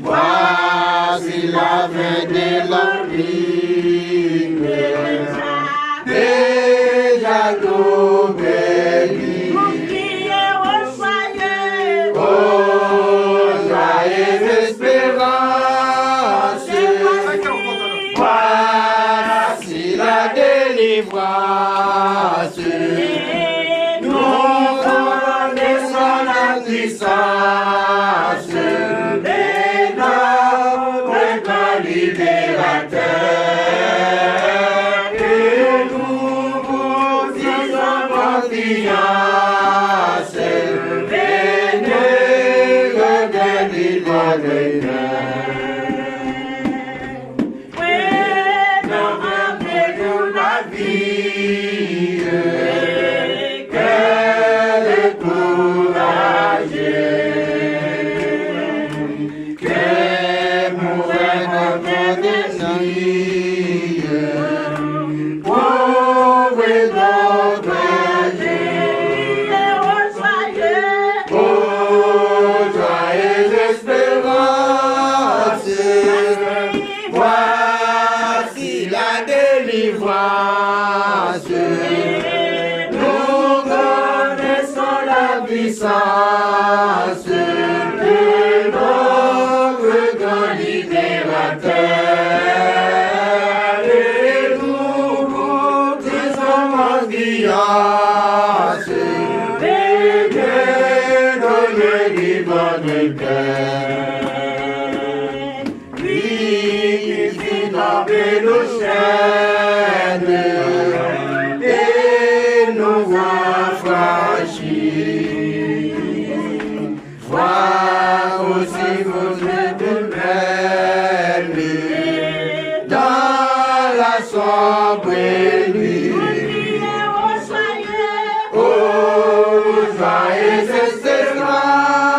Voici la fin de l'empire, déjà tout béni. Oh, joyeuse espérance, voici la délivrance. Nous connaissons la puissance de notre libérateur. Et nous vous disons confiance, venez regarder votre cœur. Dans un de la vie, qu'elle est courageuse, qu'elle mourrait notre désir, pauvre et notre oh, joyeuse espérance, voici la délivrance. Nous connaissons la puissance de notre grand libérateur. Et nous vous disons confiance, donnez-lui votre cœur. Lui qui fit tomber nos chaînes et nous affranchit. Vois aussi votre demeure dans la sombre nuit. Oh, joyeuse espérance,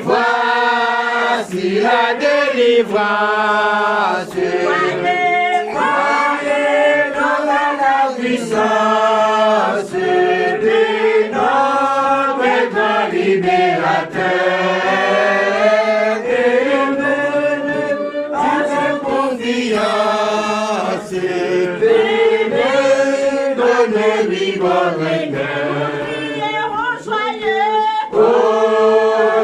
voici la délivrance. Croyez dans la puissance de notre grand libérateur. Et venez à cette confiance, venez donner-lui votre cœur. Oh,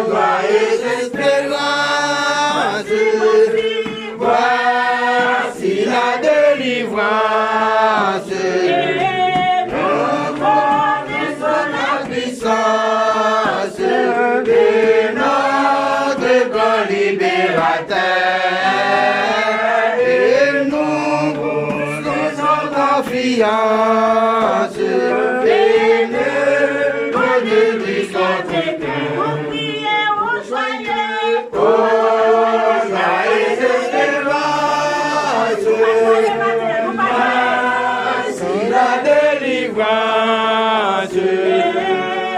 joyeuse espérance, voici la délivrance. Nous connaissons la puissance de notre grand libérateur. Et nous vous faisons confiance, venez donner-lui votre cœur. Oh, joyeuse espérance, voici la délivrance.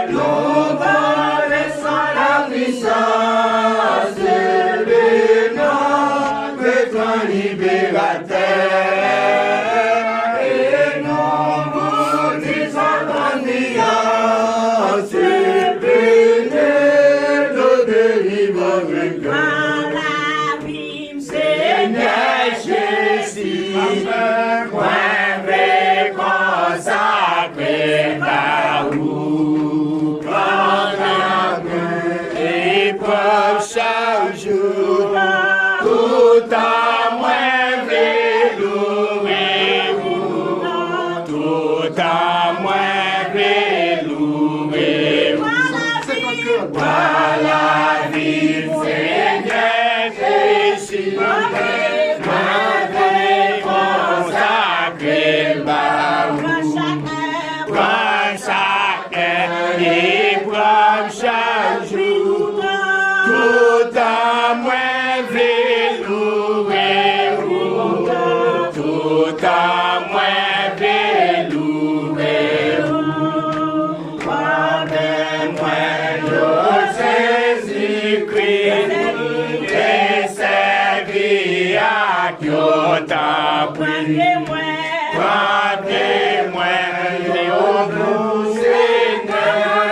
Nous connaissons la puissance de notre grand libérateur. Et nous vous disons confiance, venez donner votre cœur. Seigneur Jésus, moi vais consacrer par vous, prendre épreuve chaque jour, tout en moi vais louer vous, tout en moi vais louer vous. Voilà vie, Seigneur Jésus, moi vais consacrer ta prière. Rappelez-moi, au nous, Seigneur,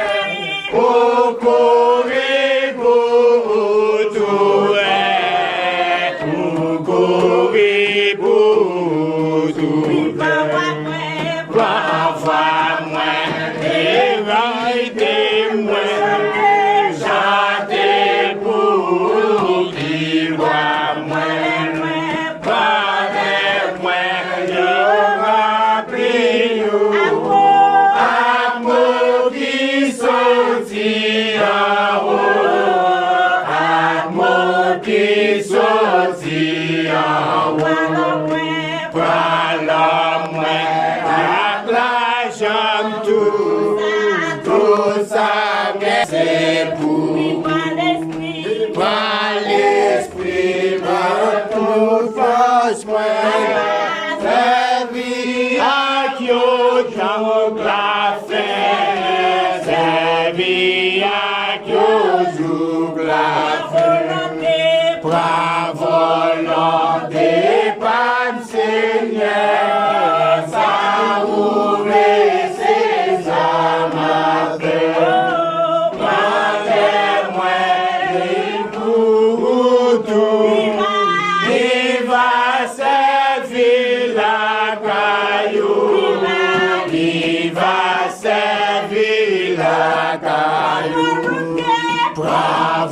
au courir pour tout, pour courir pour tout. Parfois-moi, évitez-moi, chantez pour qu'il voit moi. Parlez-moi, je rappelle amour qui sortit en haut, amour qui sortit en haut. Parle-moi, acclame tout ça, c'est pour par l'esprit, par toute force, moi, servi à Dieu, j'en glaffe, servi à Dieu, j'en glaffe, par volonté, par Seigneur, ça ouvre ses âmes à faire.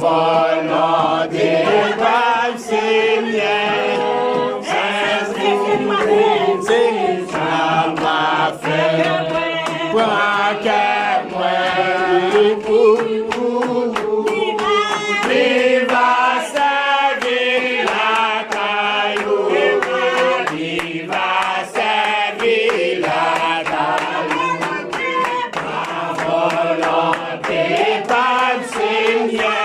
Volonté par Seigneur, c'est ça m'a fait. Pour que moi, viva servir la caillou, viva servir la caillou. Volonté par Seigneur.